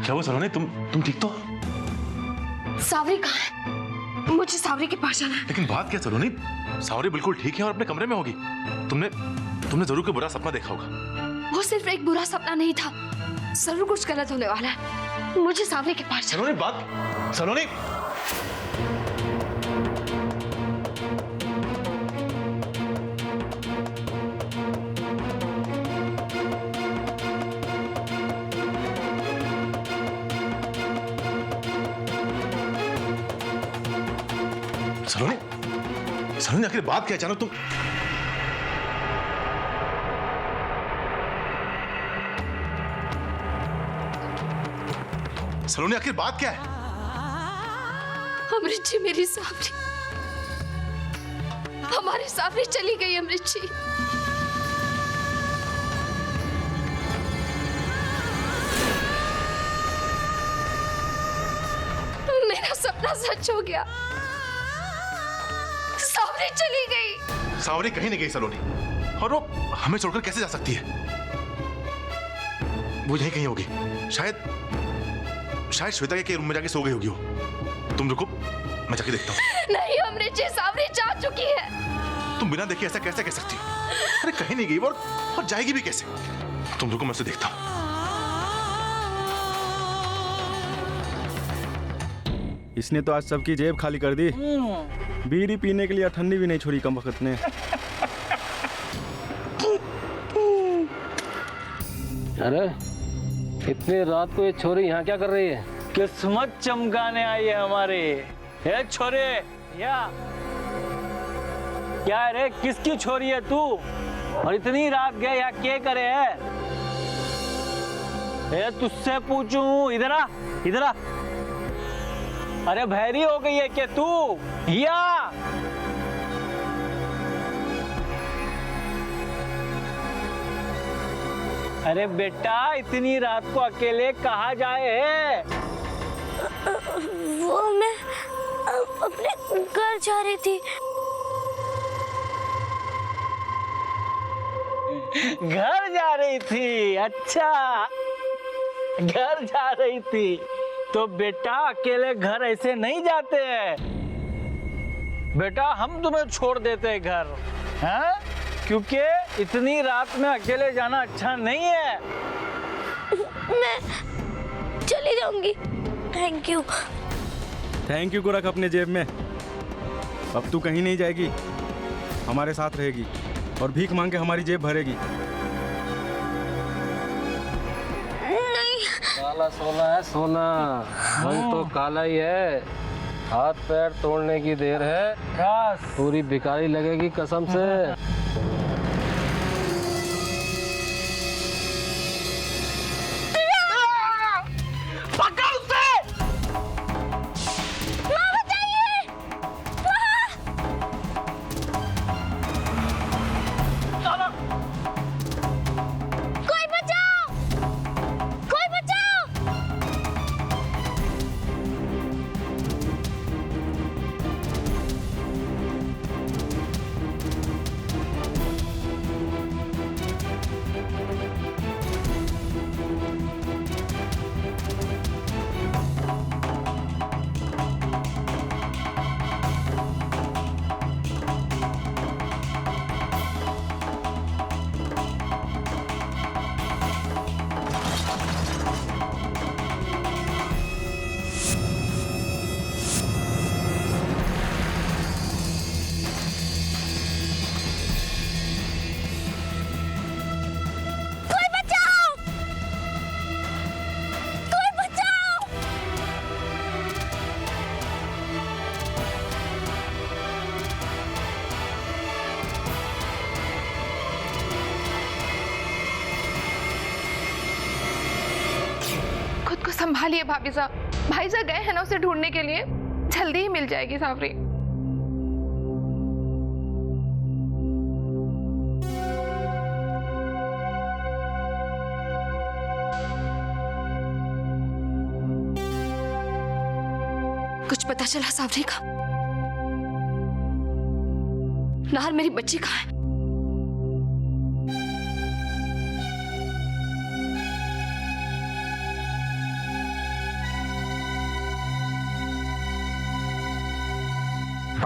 क्या हुआ सलोनी? तुम ठीक तो? सावरी कहाँ है? मुझे सावरी के पास जाना है। लेकिन बात क्या सलोनी? सावरी बिल्कुल ठीक है और अपने कमरे में होगी। तुमने जरूर कोई बुरा सपना देखा होगा। वो सिर्फ एक बुरा सपना नहीं था, जरूर कुछ गलत होने वाला है। मुझे सावरी के पास सलोनी सलोनी सलोनी आखिर बात क्या है? अचानक तुम सलोनी आखिर बात क्या है? अमृत जी, मेरी सावरी, हमारी सावरी चली गई। अमृत जी, मेरा सपना सच हो गया। सावरी चली गई। सावरी कहीं नहीं गई सलोनी, और वो हमें छोड़कर कैसे जा सकती है? वो यहीं कहीं होगी। शायद श्वेता के रूम में जाके सो गई होगी वो। तुम रुको, मैं जाके देखता हूँ। नहीं अमृत जी, सावरी जा चुकी है। तुम बिना देखे ऐसा कैसे कह सकती हो? अरे कहीं नहीं गई और जाएगी भी कैसे? तुम रुको, मैं उसे देखता हूँ। इसने तो आज सबकी जेब खाली कर दी। बीड़ी पीने के लिए ठंडी भी नहीं छोड़ी कम वक्त ने। अरे इतनी रात को ये छोरी यहाँ क्या कर रही है? किस्मत चमकाने आई है हमारी। ए छोरे, या क्या रे, किसकी छोरी है तू? और इतनी रात गए यहाँ क्या करे है? ए तुझसे पूछूं, इधर आ, इधर आ। अरे भैरी हो गई है क्या तू? या अरे बेटा, इतनी रात को अकेले कहाँ जाए है? वो मैं अपने घर जा रही थी। घर जा रही थी? अच्छा, घर जा रही थी तो बेटा अकेले घर ऐसे नहीं जाते हैं बेटा। हम तुम्हें छोड़ देते हैं घर, हैं? क्योंकि इतनी रात में अकेले जाना अच्छा नहीं है। मैं चली जाऊंगी। Thank you. थैंक यू को रख अपने जेब में। अब तू कहीं नहीं जाएगी, हमारे साथ रहेगी और भीख मांग के हमारी जेब भरेगी। काला सोना है सोना, रंग तो काला ही है। हाथ पैर तोड़ने की देर है, पूरी भिखारी लगेगी कसम से। संभालिए भाभी साहब, भाई साहब गए हैं ना उसे ढूंढने के लिए, जल्दी ही मिल जाएगी सावरी। कुछ पता चला सावरी का? नाहर, मेरी बच्ची कहाँ है?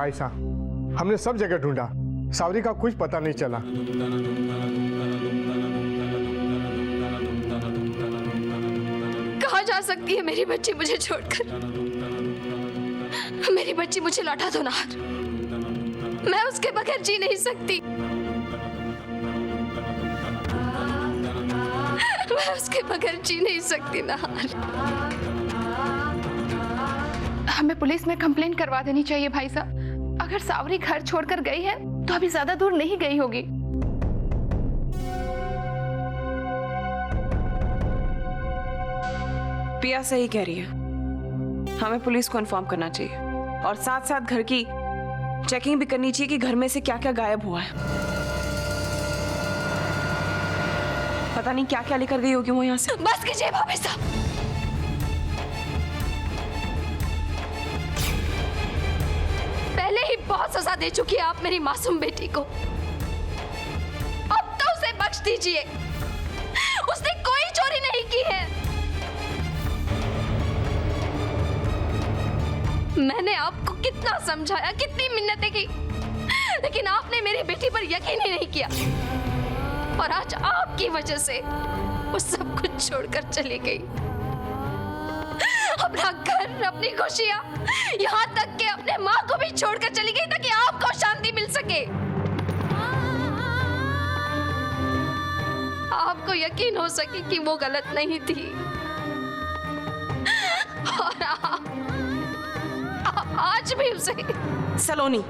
भाई साहब, हमने सब जगह ढूंढा, सावरी का कुछ पता नहीं चला। कहाँ जा सकती है मेरी बच्ची मुझे छोड़कर? मेरी बच्ची मुझे लौटा दो नाहर, मैं उसके बगैर जी नहीं सकती। मैं उसके बगैर जी नहीं सकती नाहर। हमें पुलिस में कंप्लेंट करवा देनी चाहिए भाई साहब। अगर सावरी घर छोड़कर गई है तो अभी ज्यादा दूर नहीं गई होगी। पिया सही कह रही है, हमें पुलिस को इन्फॉर्म करना चाहिए और साथ साथ घर की चेकिंग भी करनी चाहिए कि घर में से क्या क्या गायब हुआ है। पता नहीं क्या क्या लेकर गई होगी वो यहाँ से। बस कीजिए भाभी साहब, पहले ही बहुत सजा दे चुकी है आप मेरी मासूम बेटी को, अब तो उसे बख्श दीजिए। उसने कोई चोरी नहीं की है। मैंने आपको कितना समझाया, कितनी मिन्नतें की, लेकिन आपने मेरी बेटी पर यकीन ही नहीं किया और आज आपकी वजह से वो सब कुछ छोड़कर चली गई। अपना घर, अपनी खुशियां, यहाँ तक कि अपने माँ को भी छोड़कर चली गई ताकि आपको शांति मिल सके। आपको यकीन हो सके कि वो गलत नहीं थी और आज भी उसे। सलोनी,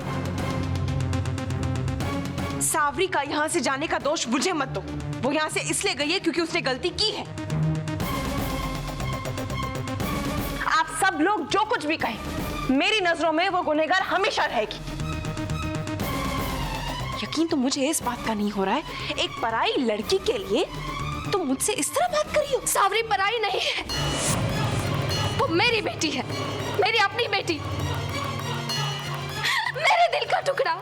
सावरी का यहाँ से जाने का दोष मुझे मत दो। वो यहाँ से इसलिए गई है क्योंकि उसने गलती की है। आप सब लोग जो कुछ भी कहें, मेरी नजरों में वो गुनहगार हमेशा रहेगी। यकीन तो मुझे इस बात का नहीं हो रहा है, एक पराई लड़की के लिए तुम मुझसे इस तरह बात करी हो। सावरी पराई नहीं है, वो मेरी बेटी है, मेरी अपनी बेटी, मेरे दिल का टुकड़ा।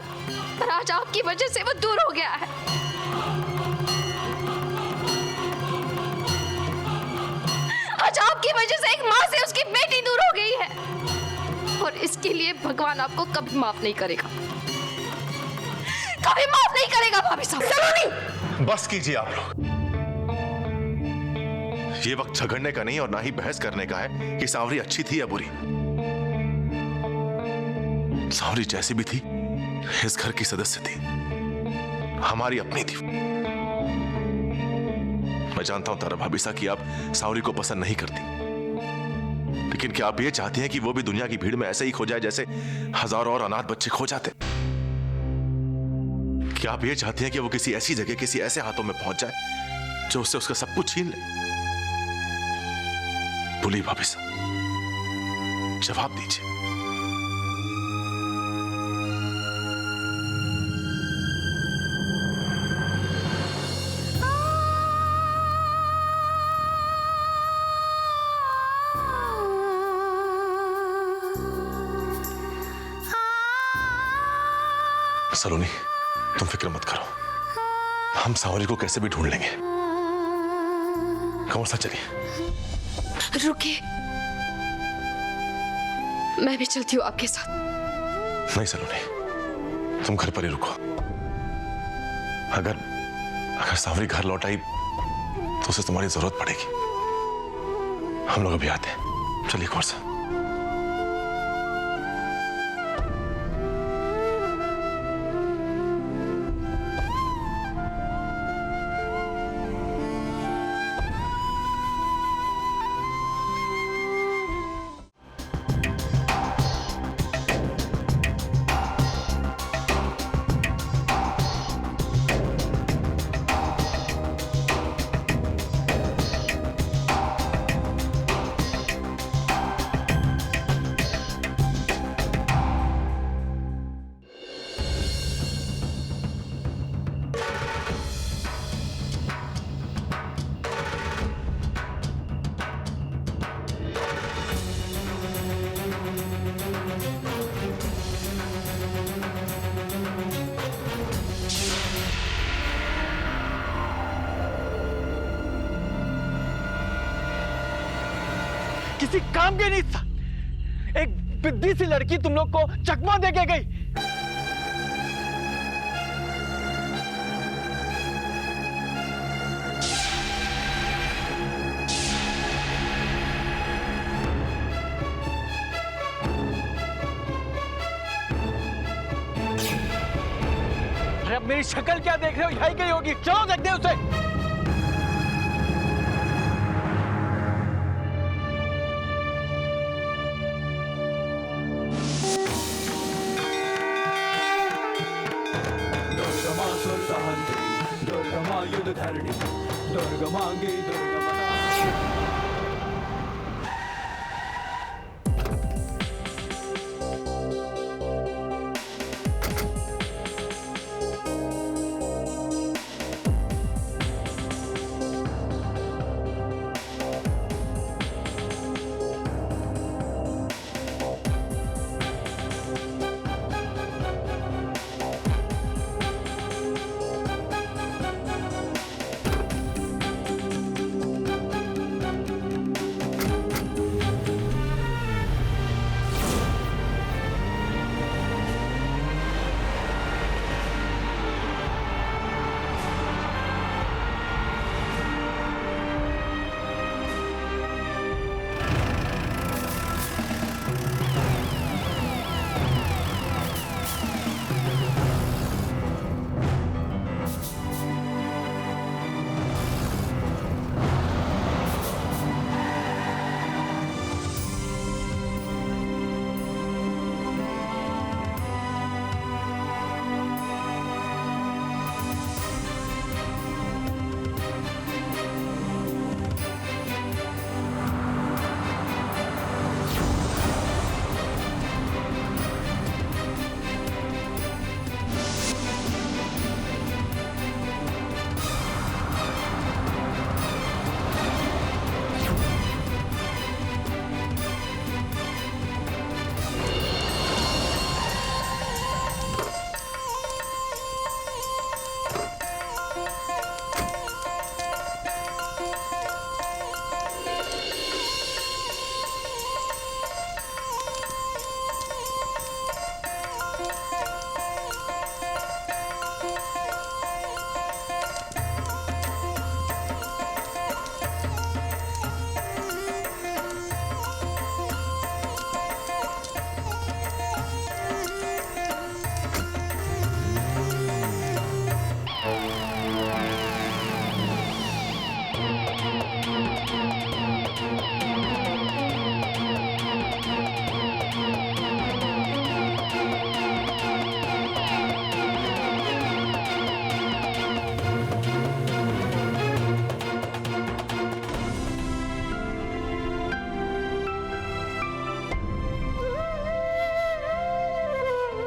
पर आज आपकी वजह से वो दूर हो गया है। आज आपकी वजह से एक माँ से उसकी बेटी दूर हो गई है और इसके लिए भगवान आपको कभी माफ नहीं करेगा, कभी माफ नहीं करेगा भाभी साहब। सलोनी, बस कीजिए आप लोग। ये वक्त झगड़ने का नहीं और ना ही बहस करने का है कि सावरी अच्छी थी या बुरी। सावरी जैसी भी थी, इस घर की सदस्य थी, हमारी अपनी थी। मैं जानता हूं तारा भाभी साहब कि आप सावरी को पसंद नहीं करती, लेकिन क्या आप ये चाहती हैं कि वो भी दुनिया की भीड़ में ऐसे ही खो जाए जैसे हजारों और अनाथ बच्चे खो जाते? क्या आप ये चाहती हैं कि वो किसी ऐसी जगह, किसी ऐसे हाथों में पहुंच जाए जो उससे उसका सब कुछ छीन ले? बोलिए भाभी साहब, जवाब दीजिए। सलोनी, तुम फिक्र मत करो, हम सावरी को कैसे भी ढूंढ लेंगे। कंवर साहब चलिए। रुकिए, मैं भी चलती हूँ आपके साथ। नहीं सलोनी, तुम घर पर ही रुको। अगर सावरी घर लौट आई तो उसे तुम्हारी जरूरत पड़ेगी। हम लोग अभी आते हैं। चलिए कंवर साहब। किसी काम के नहीं था, एक पिद्दी सी लड़की तुम लोग को चकमा दे के गई। अरे अब मेरी शक्ल क्या देख रहे हो, यही गई होगी, चलो देख दे उसे।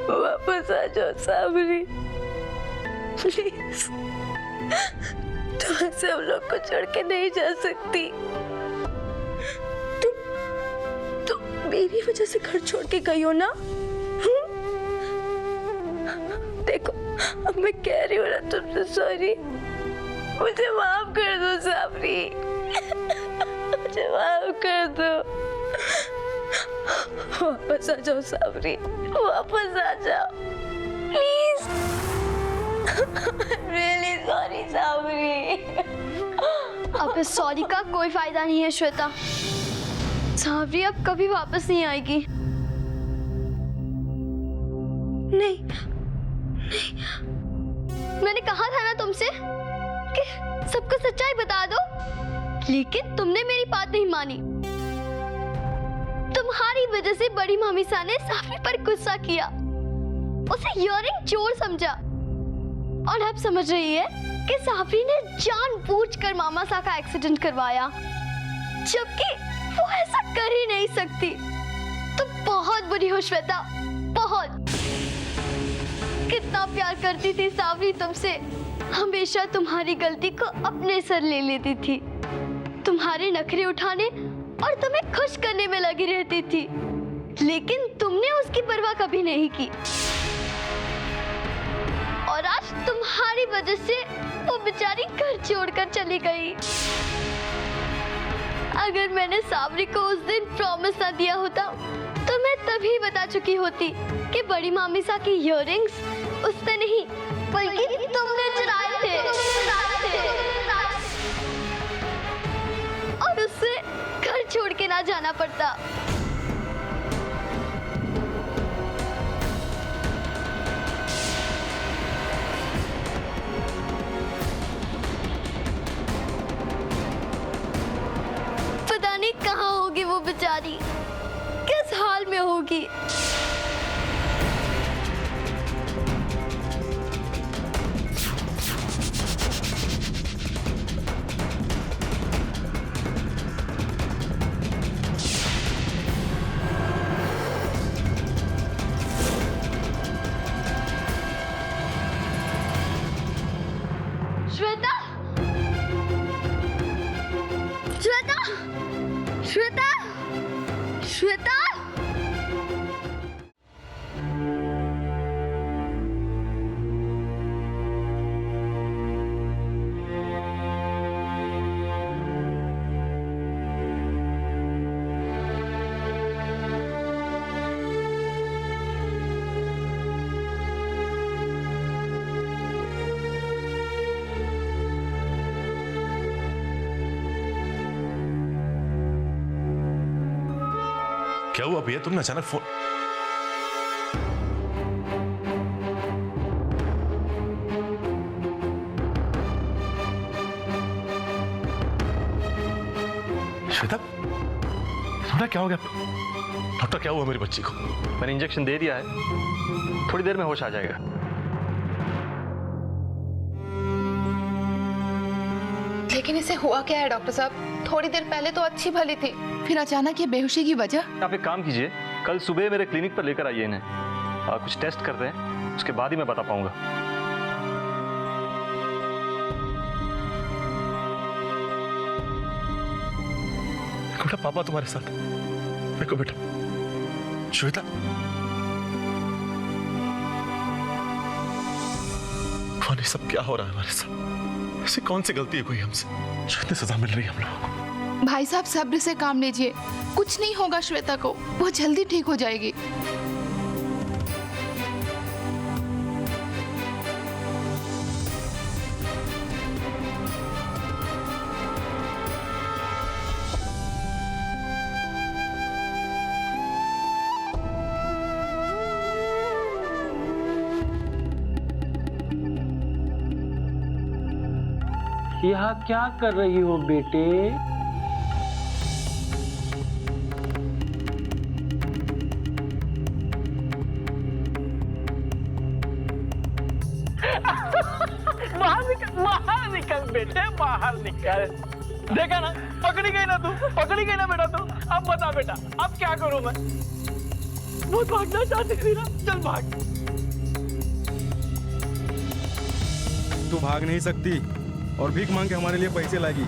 वापस आ जाओ साबरी, प्लीज। तुम ऐसे हम लोग को छोड़ के नहीं जा सकती। तुम मेरी वजह से घर छोड़ के गई हो ना? देखो अब मैं कह रही हूँ ना तुमसे सॉरी, मुझे माफ कर दो साबरी, मुझे माफ कर दो। वापस आ जाओ साबरी, वापस आ जाओ प्लीज। Really sorry Sabri. अब इस सॉरी का कोई फायदा नहीं है श्वेता। साबरी अब कभी वापस नहीं आएगी। नहीं, मैंने कहा था ना तुमसे कि सबको सच्चाई बता दो, लेकिन तुमने मेरी बात नहीं मानी। तुम्हारी वजह से बड़ी मामीसा ने साबरी पर गुस्सा किया, उसे इयररिंग चोर समझा, और अब समझ रही है कि साबरी ने जानबूझकर मामासा का एक्सीडेंट करवाया, जबकि वो ऐसा कर ही नहीं सकती। तुम बहुत बुरी हो श्वेता, बहुत। कितना प्यार करती थी साबरी तुमसे, हमेशा तुम्हारी गलती को अपने सर ले लेती थी, तुम्हारे नखरे उठाने और तुम्हें खुश करने में लगी रहती थी, लेकिन तुमने उसकी परवाह कभी नहीं की। और आज तुम्हारी वजह से वो बेचारी घर छोड़कर चली गई। अगर मैंने साबरी को उस दिन प्रॉमिस ना दिया होता तो मैं तभी बता चुकी होती कि बड़ी मामी सा की इयररिंग्स उसने नहीं बल्कि तुमने चुराए थे। और उससे घर छोड़ के ना जाना पड़ता। पता नहीं कहाँ होगी वो बेचारी, किस हाल में होगी। श्वेता, श्वेता, श्वेता, श्वेता। क्या हुआ भैया, तुमने अचानक फोन? श्वेता, तुम्हारा क्या हो गया? डॉक्टर, क्या हुआ मेरी बच्ची को? मैंने इंजेक्शन दे दिया है, थोड़ी देर में होश आ जाएगा। लेकिन इसे हुआ क्या है डॉक्टर साहब? थोड़ी देर पहले तो अच्छी भली थी, फिर अचानक ये बेहोशी की वजह। आप एक काम कीजिए, कल सुबह मेरे क्लिनिक पर लेकर आइए इन्हें। कुछ टेस्ट करते हैं, उसके बाद ही मैं बता पाऊंगा। बेटा, पापा तुम्हारे साथ। देखो बेटा, श्वेता, कौन ये सब क्या हो रहा है हमारे साथ? ऐसी कौन सी गलती है कोई हमसे जो इतनी सजा मिल रही है हम लोगों को? भाई साहब सब्र से काम लीजिए, कुछ नहीं होगा श्वेता को, वो जल्दी ठीक हो जाएगी। यहाँ क्या कर रही हो बेटे? बाहर निकल बेटे, बाहर निकल। देखा ना, पकड़ी गई ना तू, पकड़ी गई ना बेटा तू। अब बता बेटा, अब क्या करूं मैं? बहुत भागना चाहती थी ना, चल भाग। तू भाग नहीं सकती और भीख मांग के हमारे लिए पैसे लाएगी।